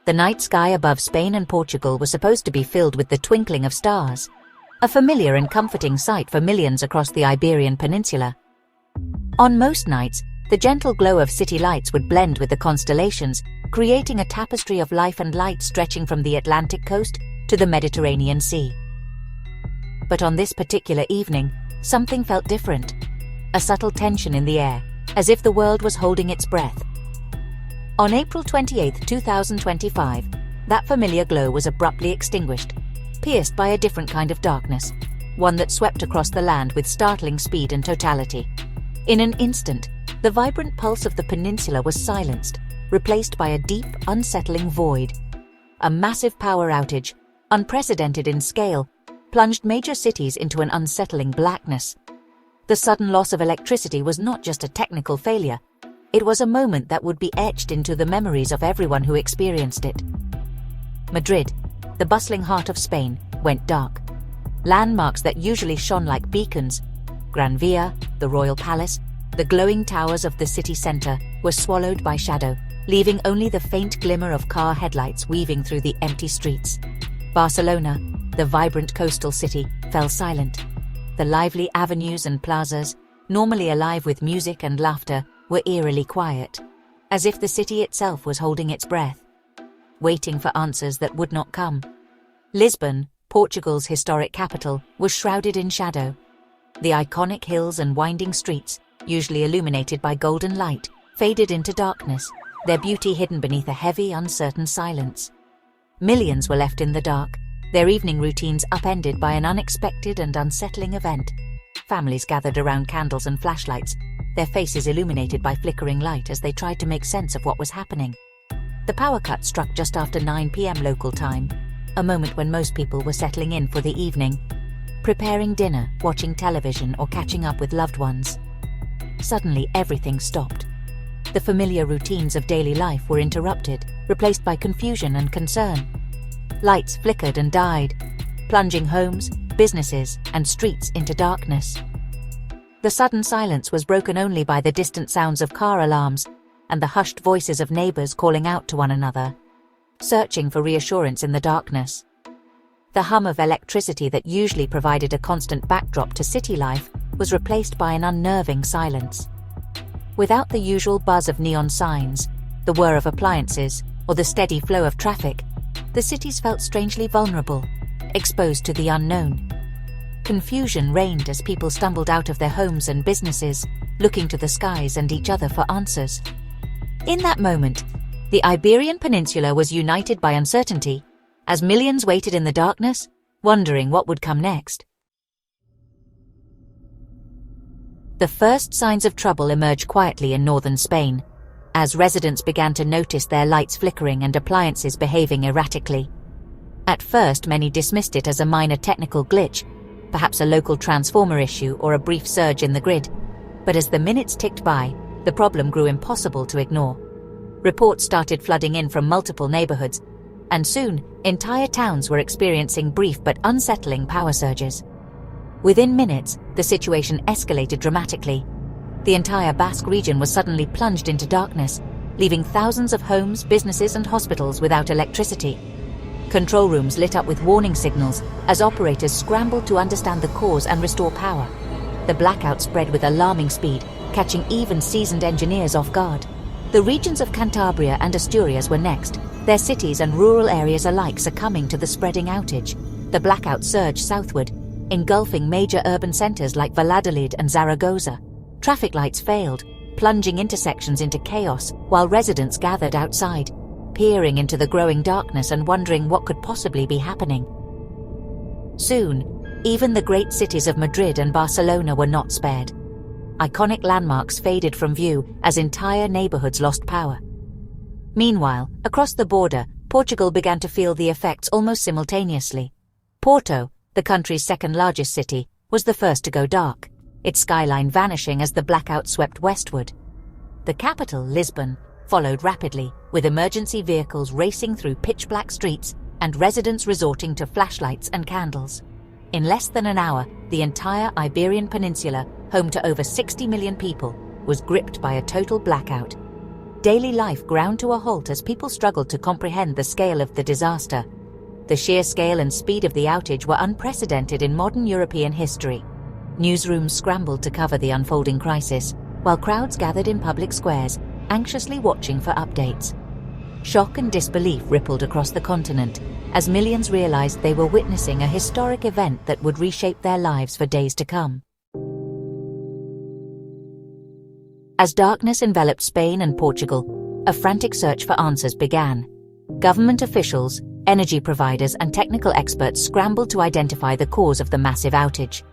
The night sky above Spain and Portugal was supposed to be filled with the twinkling of stars, a familiar and comforting sight for millions across the Iberian Peninsula. On most nights, the gentle glow of city lights would blend with the constellations, creating a tapestry of life and light stretching from the Atlantic coast to the Mediterranean Sea. But on this particular evening, something felt different. A subtle tension in the air, as if the world was holding its breath. On April 28, 2025, that familiar glow was abruptly extinguished, pierced by a different kind of darkness, one that swept across the land with startling speed and totality. In an instant, the vibrant pulse of the peninsula was silenced, replaced by a deep, unsettling void. A massive power outage, unprecedented in scale, plunged major cities into an unsettling blackness. The sudden loss of electricity was not just a technical failure. It was a moment that would be etched into the memories of everyone who experienced it. Madrid, the bustling heart of Spain, went dark. Landmarks that usually shone like beacons, Gran Via, the Royal Palace, the glowing towers of the city centre, were swallowed by shadow, leaving only the faint glimmer of car headlights weaving through the empty streets. Barcelona, the vibrant coastal city, fell silent. The lively avenues and plazas, normally alive with music and laughter, were eerily quiet, as if the city itself was holding its breath, waiting for answers that would not come. Lisbon, Portugal's historic capital, was shrouded in shadow. The iconic hills and winding streets, usually illuminated by golden light, faded into darkness, their beauty hidden beneath a heavy, uncertain silence. Millions were left in the dark, their evening routines upended by an unexpected and unsettling event. Families gathered around candles and flashlights, their faces illuminated by flickering light as they tried to make sense of what was happening. The power cut struck just after 9 p.m. local time, a moment when most people were settling in for the evening, preparing dinner, watching television, or catching up with loved ones. Suddenly, everything stopped. The familiar routines of daily life were interrupted, replaced by confusion and concern. Lights flickered and died, plunging homes, businesses, and streets into darkness. The sudden silence was broken only by the distant sounds of car alarms and the hushed voices of neighbors calling out to one another, searching for reassurance in the darkness. The hum of electricity that usually provided a constant backdrop to city life was replaced by an unnerving silence. Without the usual buzz of neon signs, the whir of appliances, or the steady flow of traffic, the cities felt strangely vulnerable, exposed to the unknown. Confusion reigned as people stumbled out of their homes and businesses, looking to the skies and each other for answers. In that moment, the Iberian Peninsula was united by uncertainty, as millions waited in the darkness, wondering what would come next. The first signs of trouble emerged quietly in northern Spain, as residents began to notice their lights flickering and appliances behaving erratically. At first, many dismissed it as a minor technical glitch, perhaps a local transformer issue or a brief surge in the grid. But as the minutes ticked by, the problem grew impossible to ignore. Reports started flooding in from multiple neighborhoods, and soon, entire towns were experiencing brief but unsettling power surges. Within minutes, the situation escalated dramatically. The entire Basque region was suddenly plunged into darkness, leaving thousands of homes, businesses, and hospitals without electricity. Control rooms lit up with warning signals as operators scrambled to understand the cause and restore power. The blackout spread with alarming speed, catching even seasoned engineers off guard. The regions of Cantabria and Asturias were next, their cities and rural areas alike succumbing to the spreading outage. The blackout surged southward, engulfing major urban centers like Valladolid and Zaragoza. Traffic lights failed, plunging intersections into chaos, while residents gathered outside, peering into the growing darkness and wondering what could possibly be happening. Soon, even the great cities of Madrid and Barcelona were not spared. Iconic landmarks faded from view as entire neighborhoods lost power. Meanwhile, across the border, Portugal began to feel the effects almost simultaneously. Porto, the country's second-largest city, was the first to go dark, its skyline vanishing as the blackout swept westward. The capital, Lisbon, followed rapidly, with emergency vehicles racing through pitch-black streets and residents resorting to flashlights and candles. In less than an hour, the entire Iberian Peninsula, home to over 60 million people, was gripped by a total blackout. daily life ground to a halt as people struggled to comprehend the scale of the disaster. The sheer scale and speed of the outage were unprecedented in modern European history. Newsrooms scrambled to cover the unfolding crisis, while crowds gathered in public squares, anxiously watching for updates. Shock and disbelief rippled across the continent as millions realized they were witnessing a historic event that would reshape their lives for days to come. As darkness enveloped Spain and Portugal, a frantic search for answers began. Government officials, energy providers, and technical experts scrambled to identify the cause of the massive outage.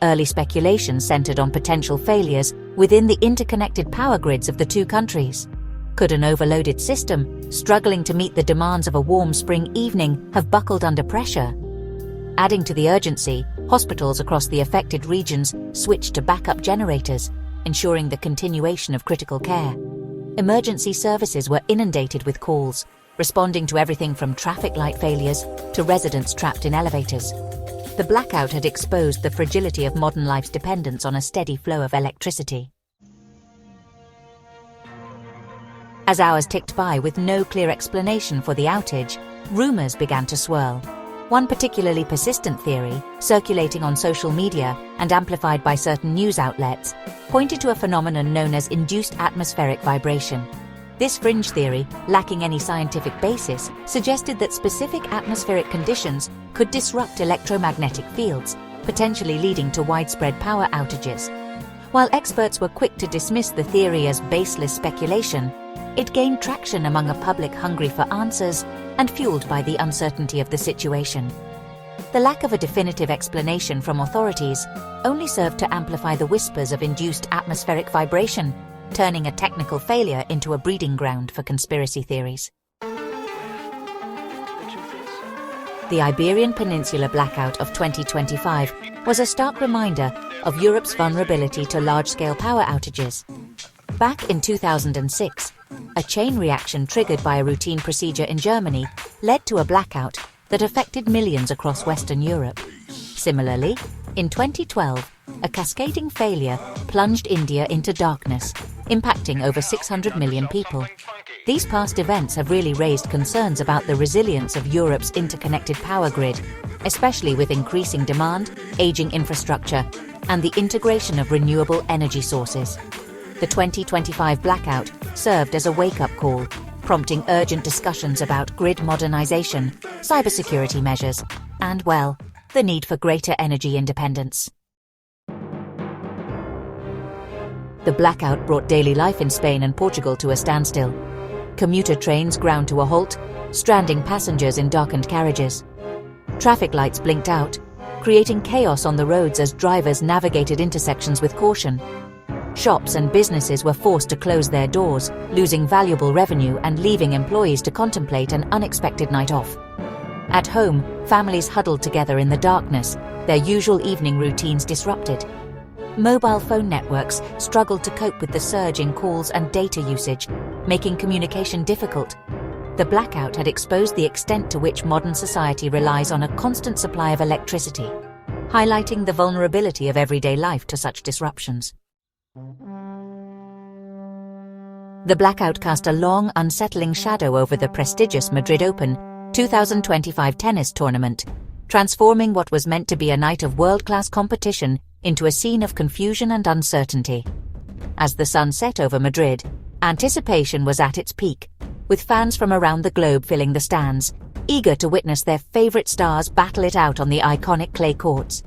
Early speculation centered on potential failures within the interconnected power grids of the two countries. Could an overloaded system, struggling to meet the demands of a warm spring evening, have buckled under pressure? Adding to the urgency, hospitals across the affected regions switched to backup generators, ensuring the continuation of critical care. Emergency services were inundated with calls, responding to everything from traffic light failures to residents trapped in elevators. The blackout had exposed the fragility of modern life's dependence on a steady flow of electricity. As hours ticked by with no clear explanation for the outage, rumors began to swirl. One particularly persistent theory, circulating on social media and amplified by certain news outlets, pointed to a phenomenon known as induced atmospheric vibration. This fringe theory, lacking any scientific basis, suggested that specific atmospheric conditions could disrupt electromagnetic fields, potentially leading to widespread power outages. While experts were quick to dismiss the theory as baseless speculation, it gained traction among a public hungry for answers and fueled by the uncertainty of the situation. The lack of a definitive explanation from authorities only served to amplify the whispers of induced atmospheric vibration, turning a technical failure into a breeding ground for conspiracy theories. The Iberian Peninsula blackout of 2025 was a stark reminder of Europe's vulnerability to large-scale power outages. Back in 2006, a chain reaction triggered by a routine procedure in Germany led to a blackout that affected millions across Western Europe. Similarly, in 2012, a cascading failure plunged India into darkness, impacting over 600 million people. These past events have really raised concerns about the resilience of Europe's interconnected power grid, especially with increasing demand, aging infrastructure, and the integration of renewable energy sources. The 2025 blackout served as a wake-up call, prompting urgent discussions about grid modernization, cybersecurity measures, and, well, the need for greater energy independence. The blackout brought daily life in Spain and Portugal to a standstill. Commuter trains ground to a halt, stranding passengers in darkened carriages. Traffic lights blinked out, creating chaos on the roads as drivers navigated intersections with caution. Shops and businesses were forced to close their doors, losing valuable revenue and leaving employees to contemplate an unexpected night off. At home, families huddled together in the darkness, their usual evening routines disrupted. Mobile phone networks struggled to cope with the surge in calls and data usage, making communication difficult. The blackout had exposed the extent to which modern society relies on a constant supply of electricity, highlighting the vulnerability of everyday life to such disruptions. The blackout cast a long, unsettling shadow over the prestigious Madrid Open 2025 tennis tournament, transforming what was meant to be a night of world-class competition into a scene of confusion and uncertainty. As the sun set over Madrid, anticipation was at its peak, with fans from around the globe filling the stands, eager to witness their favorite stars battle it out on the iconic clay courts.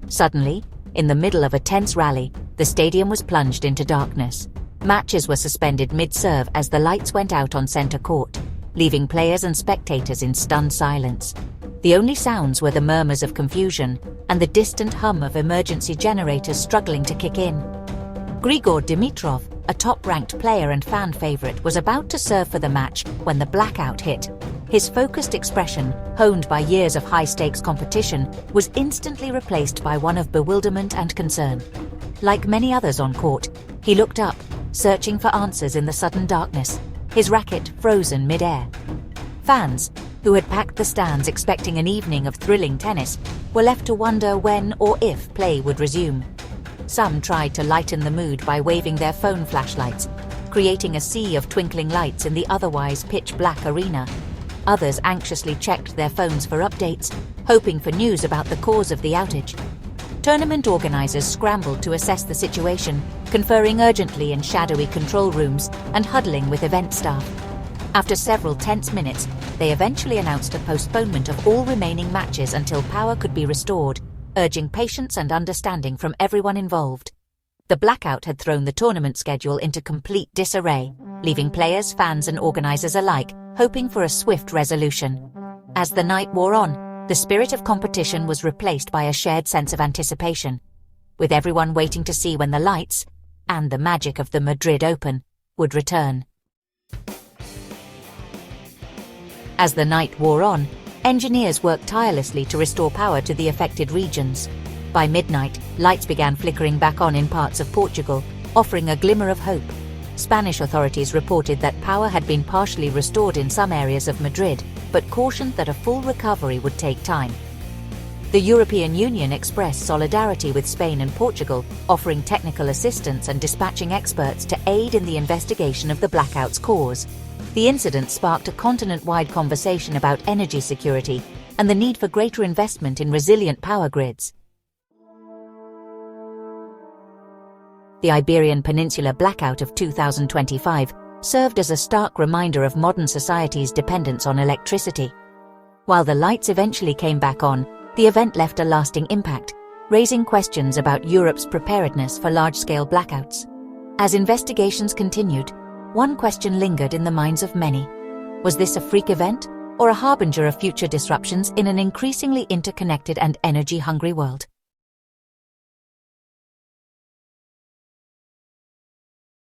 Suddenly, in the middle of a tense rally, the stadium was plunged into darkness. Matches were suspended mid-serve as the lights went out on center court, leaving players and spectators in stunned silence. The only sounds were the murmurs of confusion and the distant hum of emergency generators struggling to kick in. Grigor Dimitrovheories, a top-ranked player and fan favorite, was about to serve for the match when the blackout hit. His focused expression, honed by years of high-stakes competition, was instantly replaced by one of bewilderment and concern. Like many others on court, he looked up, searching for answers in the sudden darkness, his racket frozen mid-air. Fans, who had packed the stands expecting an evening of thrilling tennis, were left to wonder when or if play would resume. Some tried to lighten the mood by waving their phone flashlights, creating a sea of twinkling lights in the otherwise pitch-black arena. Others anxiously checked their phones for updates, hoping for news about the cause of the outage. Tournament organizers scrambled to assess the situation, conferring urgently in shadowy control rooms and huddling with event staff. After several tense minutes, they eventually announced a postponement of all remaining matches until power could be restored, urging patience and understanding from everyone involved. The blackout had thrown the tournament schedule into complete disarray, leaving players, fans and organizers alike hoping for a swift resolution. As the night wore on, the spirit of competition was replaced by a shared sense of anticipation, with everyone waiting to see when the lights, and the magic of the Madrid Open, would return. As the night wore on, engineers worked tirelessly to restore power to the affected regions. By midnight, lights began flickering back on in parts of Portugal, offering a glimmer of hope. Spanish authorities reported that power had been partially restored in some areas of Madrid, but cautioned that a full recovery would take time. The European Union expressed solidarity with Spain and Portugal, offering technical assistance and dispatching experts to aid in the investigation of the blackout's cause. The incident sparked a continent-wide conversation about energy security and the need for greater investment in resilient power grids. The Iberian Peninsula blackout of 2025 served as a stark reminder of modern society's dependence on electricity. While the lights eventually came back on, the event left a lasting impact, raising questions about Europe's preparedness for large-scale blackouts. As investigations continued, one question lingered in the minds of many. Was this a freak event, or a harbinger of future disruptions in an increasingly interconnected and energy-hungry world?